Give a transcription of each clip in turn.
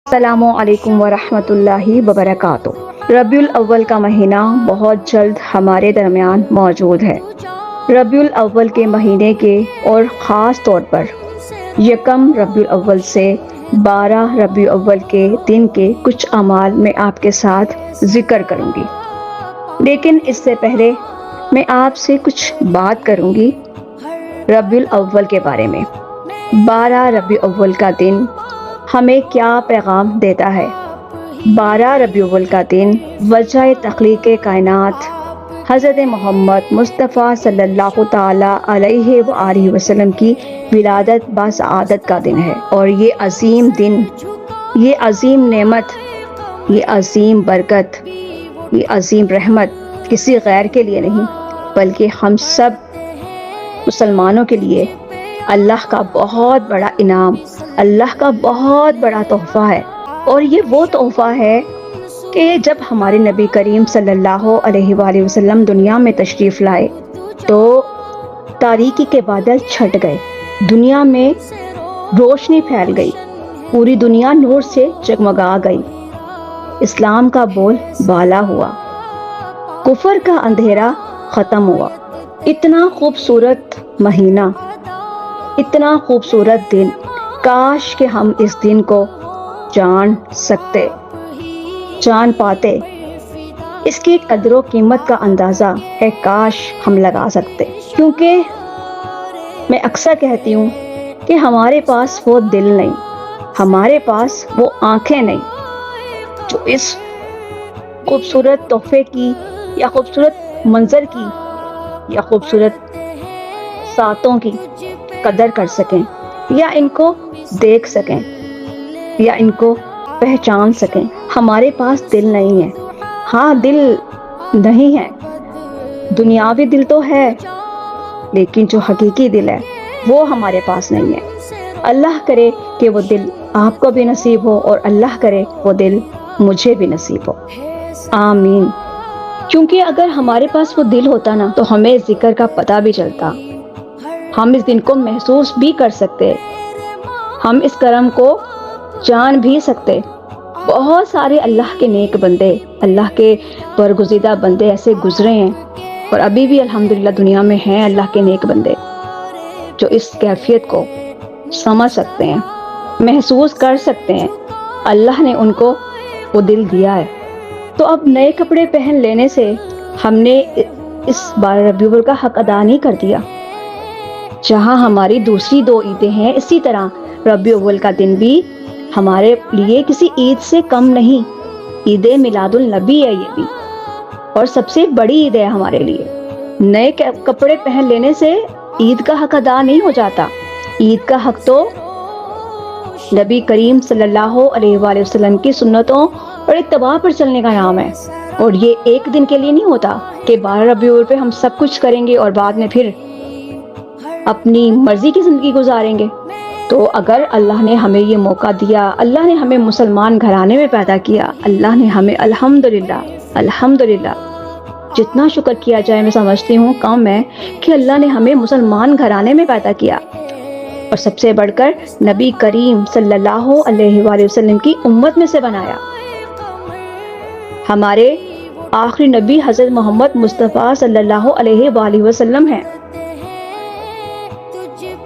السلام علیکم ورحمۃ اللہ وبرکاتہ۔ ربیع الاول کا مہینہ بہت جلد ہمارے درمیان موجود ہے۔ ربیع الاول کے مہینے کے اور خاص طور پر یکم ربیع الاول سے 12 ربیع الاول کے دن کے کچھ اعمال میں آپ کے ساتھ ذکر کروں گی، لیکن اس سے پہلے میں آپ سے کچھ بات کروں گی ربیع الاول کے بارے میں۔ 12 ربیع الاول کا دن ہمیں کیا پیغام دیتا ہے؟ 12 ربیع الاول کا دن وجہ تخلیق کائنات حضرت محمد مصطفیٰ صلی اللہ تعالیٰ علیہ وآلہ وسلم کی ولادت بسعادت کا دن ہے، اور یہ عظیم دن، یہ عظیم نعمت، یہ عظیم برکت، یہ عظیم رحمت کسی غیر کے لیے نہیں بلکہ ہم سب مسلمانوں کے لیے اللہ کا بہت بڑا انعام، اللہ کا بہت بڑا تحفہ ہے۔ اور یہ وہ تحفہ ہے کہ جب ہمارے نبی کریم صلی اللہ علیہ وآلہ وسلم دنیا میں تشریف لائے تو تاریکی کے بادل چھٹ گئے، دنیا میں روشنی پھیل گئی، پوری دنیا نور سے جگمگا گئی، اسلام کا بول بالا ہوا، کفر کا اندھیرا ختم ہوا۔ اتنا خوبصورت مہینہ، اتنا خوبصورت دن، کاش کہ ہم اس دن کو جان سکتے، جان پاتے، اس کی قدر و قیمت کا اندازہ ہے کاش ہم لگا سکتے۔ کیونکہ میں اکثر کہتی ہوں کہ ہمارے پاس وہ دل نہیں، ہمارے پاس وہ آنکھیں نہیں جو اس خوبصورت تحفے کی یا خوبصورت منظر کی یا خوبصورت ساتوں کی قدر کر سکیں یا ان کو دیکھ سکیں یا ان کو پہچان سکیں۔ ہمارے پاس دل نہیں ہے۔ ہاں، دل نہیں ہے، دنیاوی دل تو ہے، لیکن جو حقیقی دل ہے وہ ہمارے پاس نہیں ہے۔ اللہ کرے کہ وہ دل آپ کو بھی نصیب ہو، اور اللہ کرے وہ دل مجھے بھی نصیب ہو، آمین۔ کیونکہ اگر ہمارے پاس وہ دل ہوتا نا تو ہمیں ذکر کا پتہ بھی چلتا، ہم اس دن کو محسوس بھی کر سکتے، ہم اس کرم کو جان بھی سکتے۔ بہت سارے اللہ کے نیک بندے، اللہ کے برگزیدہ بندے ایسے گزرے ہیں اور ابھی بھی الحمدللہ دنیا میں ہیں اللہ کے نیک بندے جو اس کیفیت کو سمجھ سکتے ہیں، محسوس کر سکتے ہیں۔ اللہ نے ان کو وہ دل دیا ہے۔ تو اب نئے کپڑے پہن لینے سے ہم نے اس 12 ربیع الاول کا حق ادا نہیں کر دیا۔ جہاں ہماری دوسری 2 عیدیں ہیں، اسی طرح ربیع الاول کا دن بھی ہمارے لیے کسی عید سے کم نہیں۔ عید میلاد النبی ہے یہ بھی، اور سب سے بڑی عید ہے ہمارے لیے۔ نئے کپڑے پہن لینے سے عید کا حق ادا نہیں ہو جاتا۔ عید کا حق تو نبی کریم صلی اللہ علیہ وآلہ وسلم کی سنتوں اور اتباع پر چلنے کا نام ہے، اور یہ ایک دن کے لیے نہیں ہوتا کہ 12 ربیع الاول پہ ہم سب کچھ کریں گے اور بعد میں پھر اپنی مرضی کی زندگی گزاریں گے۔ تو اگر اللہ نے ہمیں یہ موقع دیا، اللہ نے ہمیں مسلمان گھرانے میں پیدا کیا، اللہ نے ہمیں الحمدللہ جتنا شکر کیا جائے میں سمجھتی ہوں کم ہے کہ اللہ نے ہمیں مسلمان گھرانے میں پیدا کیا، اور سب سے بڑھ کر نبی کریم صلی اللہ علیہ وآلہ وسلم کی امت میں سے بنایا۔ ہمارے آخری نبی حضرت محمد مصطفیٰ صلی اللہ علیہ وآلہ وسلم ہیں،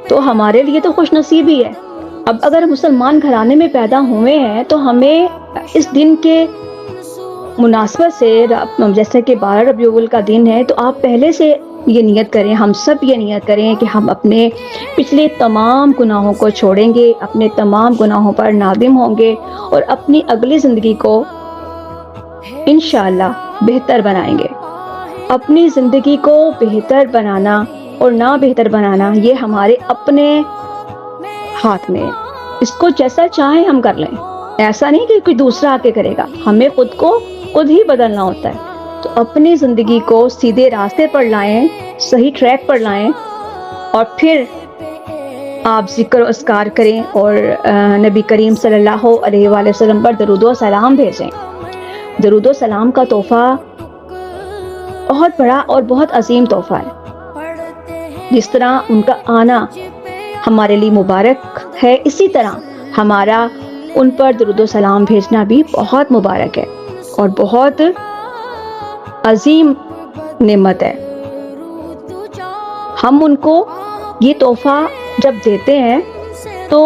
تو ہمارے لیے تو خوش نصیبی ہے۔ اب اگر مسلمان گھرانے میں پیدا ہوئے ہیں تو ہمیں اس دن کے مناسبت سے، جیسے کہ 12 ربیع الاول کا دن ہے، تو آپ پہلے سے یہ نیت کریں، ہم سب یہ نیت کریں کہ ہم اپنے پچھلے تمام گناہوں کو چھوڑیں گے، اپنے تمام گناہوں پر نادم ہوں گے، اور اپنی اگلی زندگی کو انشاءاللہ بہتر بنائیں گے۔ اپنی زندگی کو بہتر بنانا اور نہ بہتر بنانا یہ ہمارے اپنے ہاتھ میں ہے۔ اس کو جیسا چاہیں ہم کر لیں، ایسا نہیں کہ کوئی دوسرا آ کے کرے گا، ہمیں خود کو خود ہی بدلنا ہوتا ہے۔ تو اپنی زندگی کو سیدھے راستے پر لائیں، صحیح ٹریک پر لائیں، اور پھر آپ ذکر و اذکار کریں اور نبی کریم صلی اللہ علیہ وآلہ وسلم پر درود و سلام بھیجیں۔ درود و سلام کا تحفہ بہت بڑا اور بہت عظیم تحفہ ہے۔ جس طرح ان کا آنا ہمارے لیے مبارک ہے، اسی طرح ہمارا ان پر درود و سلام بھیجنا بھی بہت مبارک ہے اور بہت عظیم نعمت ہے۔ ہم ان کو یہ تحفہ جب دیتے ہیں تو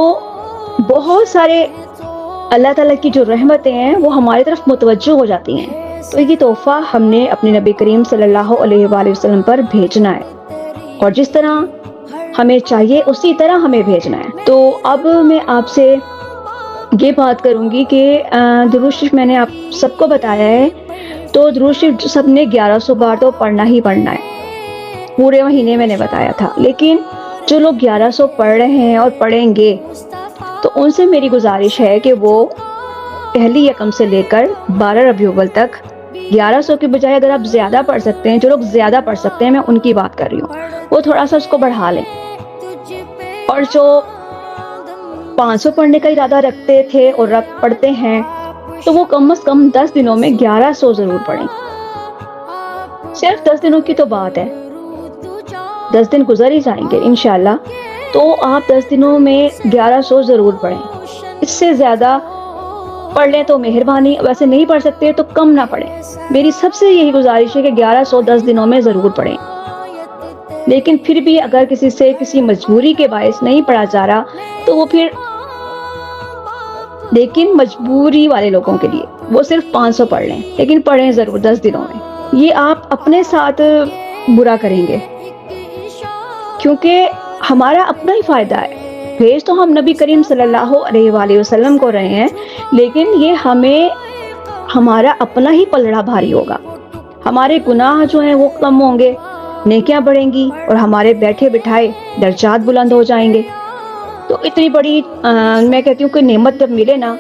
بہت سارے اللہ تعالیٰ کی جو رحمتیں ہیں وہ ہماری طرف متوجہ ہو جاتی ہیں۔ تو یہ تحفہ ہم نے اپنے نبی کریم صلی اللہ علیہ وآلہ وسلم پر بھیجنا ہے، اور جس طرح ہمیں چاہیے اسی طرح ہمیں بھیجنا ہے۔ تو اب میں آپ سے یہ بات کروں گی کہ درود شریف میں نے آپ سب کو بتایا ہے، تو درود شریف سب نے 1100 بار تو پڑھنا ہی پڑھنا ہے، پورے مہینے میں نے بتایا تھا۔ لیکن جو لوگ 1100 پڑھ رہے ہیں اور پڑھیں گے تو ان سے میری گزارش ہے کہ وہ پہلی یکم سے لے کر 12 ربیع الاول تک 1100 کے بجائے اگر آپ زیادہ پڑھ سکتے ہیں، جو لوگ زیادہ پڑھ سکتے ہیں میں ان کی بات کر رہی ہوں، وہ تھوڑا سا اس کو بڑھا لیں، اور جو 500 پڑھنے کا ارادہ رکھتے تھے اور پڑھتے ہیں تو وہ کم از کم 10 دنوں میں 1100 ضرور پڑھیں۔ صرف 10 دنوں کی تو بات ہے، 10 دن گزر ہی جائیں گے انشاءاللہ، تو آپ 10 دنوں میں 1100 ضرور پڑھیں۔ اس سے زیادہ پڑھ لیں تو مہربانی، ویسے نہیں پڑھ سکتے تو کم نہ پڑھیں۔ میری سب سے یہی گزارش ہے کہ 1100 10 دنوں میں ضرور پڑھیں۔ لیکن پھر بھی اگر کسی سے کسی مجبوری کے باعث نہیں پڑھا جا رہا تو وہ پھر، لیکن مجبوری والے لوگوں کے لیے وہ صرف 500 پڑھ لیں، لیکن پڑھیں ضرور 10 دنوں میں۔ یہ آپ اپنے ساتھ برا کریں گے، کیونکہ ہمارا اپنا ہی فائدہ ہے۔ بھیج تو ہم نبی کریم صلی اللہ علیہ وآلہ وسلم کو رہے ہیں، لیکن یہ ہمیں ہمارا اپنا ہی پلڑا بھاری ہوگا، ہمارے گناہ جو ہیں وہ کم ہوں گے، نیکیاں بڑھیں گی، اور ہمارے بیٹھے بٹھائے درجات بلند ہو جائیں گے۔ تو اتنی بڑی میں کہتی ہوں کہ نعمت جب ملے نا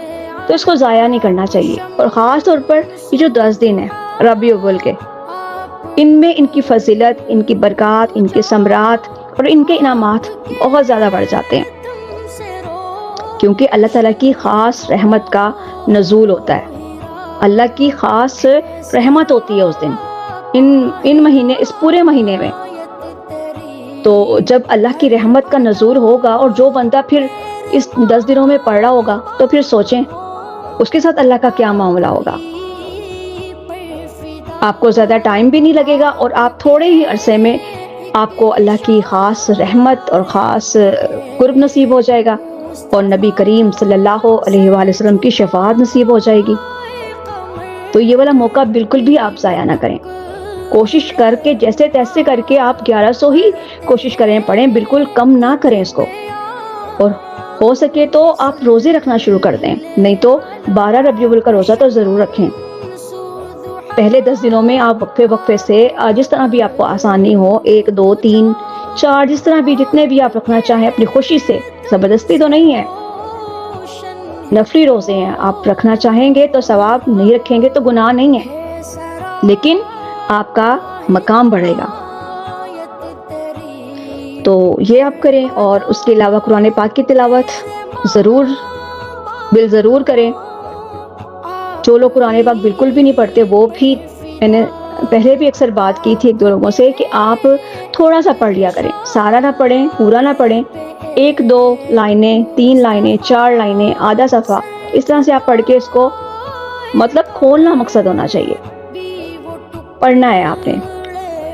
تو اس کو ضائع نہیں کرنا چاہیے، اور خاص طور پر یہ جو 10 دن ہیں ربیع الاول کے، ان میں ان کی فضیلت، ان کی برکات، ان کے ثمرات اور ان کے انعامات بہت زیادہ بڑھ جاتے ہیں، کیونکہ اللہ تعالیٰ کی خاص رحمت کا نزول ہوتا ہے، اللہ کی خاص رحمت ہوتی ہے اس دن، ان مہینے، اس پورے مہینے میں۔ تو جب اللہ کی رحمت کا نزول ہوگا اور جو بندہ پھر اس 10 دنوں میں پڑھ رہا ہوگا تو پھر سوچیں اس کے ساتھ اللہ کا کیا معاملہ ہوگا۔ آپ کو زیادہ ٹائم بھی نہیں لگے گا، اور آپ تھوڑے ہی عرصے میں آپ کو اللہ کی خاص رحمت اور خاص قرب نصیب ہو جائے گا، اور نبی کریم صلی اللہ علیہ وآلہ وسلم کی شفاعت نصیب ہو جائے گی۔ تو یہ والا موقع بالکل بھی آپ ضائع نہ کریں، کوشش کر کے جیسے تیسے کر کے آپ 1100 ہی کوشش کریں پڑھیں، بالکل کم نہ کریں اس کو، اور ہو سکے تو آپ روزے رکھنا شروع کر دیں، نہیں تو 12 ربیع الاول کا روزہ تو ضرور رکھیں۔ پہلے 10 دنوں میں آپ وقفے وقفے سے جس طرح بھی آپ کو آسانی ہو، 1 2 3 4 جس طرح بھی، جتنے بھی آپ رکھنا چاہیں اپنی خوشی سے، زبردستی تو نہیں ہے، نفلی روزے ہیں، آپ رکھنا چاہیں گے تو ثواب، نہیں رکھیں گے تو گناہ نہیں ہے، لیکن آپ کا مقام بڑھے گا۔ تو یہ آپ کریں، اور اس کے علاوہ قرآن پاک کی تلاوت ضرور کریں۔ جو لوگ قرآن پاک بالکل بھی نہیں پڑھتے، وہ بھی، میں نے پہلے بھی اکثر بات کی تھی 1 2 لوگوں سے کہ آپ تھوڑا سا پڑھ لیا کریں، سارا نہ پڑھیں، پورا نہ پڑھیں، 1 2 لائنیں، 3 لائنیں، 4 لائنیں، آدھا صفحہ، اس طرح سے آپ پڑھ کے اس کو، مطلب کھولنا مقصد ہونا چاہیے، پڑھنا ہے آپ نے۔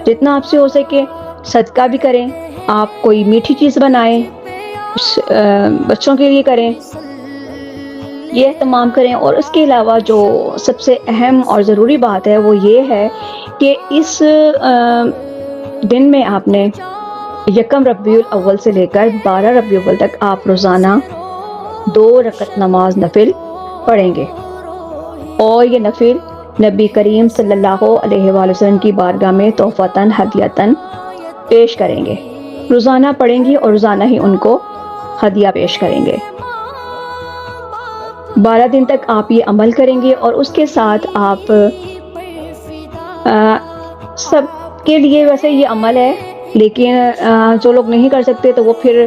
جتنا آپ سے ہو سکے صدقہ بھی کریں، آپ کوئی میٹھی چیز بنائیں، بچوں کے لیے کریں، یہ اہتمام کریں۔ اور اس کے علاوہ جو سب سے اہم اور ضروری بات ہے وہ یہ ہے کہ اس دن میں آپ نے 1 ربیع الاول سے لے کر 12 ربیع الاول تک آپ روزانہ 2 رکعت نماز نفل پڑھیں گے، اور یہ نفل نبی کریم صلی اللہ علیہ وآلہ وسلم کی بارگاہ میں تحفتاً ہدیتاً پیش کریں گے، روزانہ پڑھیں گے اور روزانہ ہی ان کو ہدیہ پیش کریں گے۔ 12 دن تک آپ یہ عمل کریں گے، اور اس کے ساتھ آپ سب کے لیے ویسے یہ عمل ہے، لیکن جو لوگ نہیں کر سکتے تو وہ پھر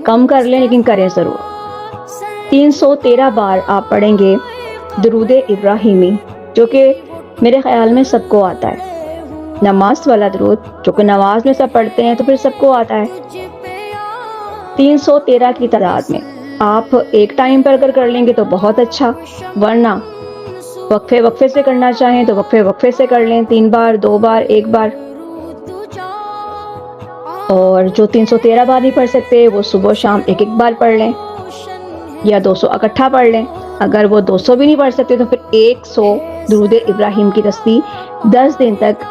کم کر لیں، لیکن کریں ضرور۔ 313 بار آپ پڑھیں گے درود ابراہیمی، جو کہ میرے خیال میں سب کو آتا ہے، نماز والا درود جو کہ نماز میں سب پڑھتے ہیں تو پھر سب کو آتا ہے، 313 کی تعداد میں آپ ایک ٹائم پر اگر کر لیں گے تو بہت اچھا، ورنہ وقفے وقفے سے کرنا چاہیں تو وقفے وقفے سے کر لیں، 3 بار 2 بار 1 بار. اور جو 313 بار نہیں پڑھ سکتے وہ صبح و شام 1 بار پڑھ لیں، یا 200 اکٹھا پڑھ لیں. اگر وہ 200 بھی نہیں پڑھ سکتے تو پھر 100 درود ابراہیم کی تسبیح 10 دن تک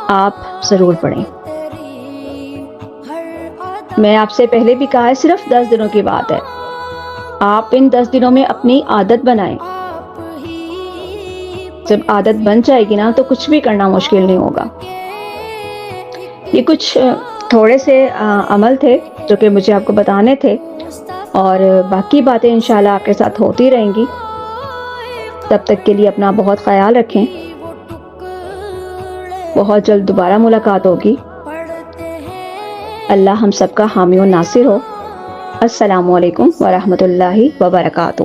آپ ضرور پڑھیں. میں آپ سے پہلے بھی کہا ہے، صرف 10 دنوں کی بات ہے. آپ ان 10 دنوں میں اپنی عادت بنائیں. جب عادت بن جائے گی نا تو کچھ بھی کرنا مشکل نہیں ہوگا. یہ کچھ تھوڑے سے عمل تھے جو کہ مجھے آپ کو بتانے تھے، اور باقی باتیں انشاءاللہ آپ کے ساتھ ہوتی رہیں گی. تب تک کے لیے اپنا بہت خیال رکھیں. بہت جلد دوبارہ ملاقات ہوگی. اللہ ہم سب کا حامی و ناصر ہو. السلام علیکم ورحمۃ اللہ وبرکاتہ.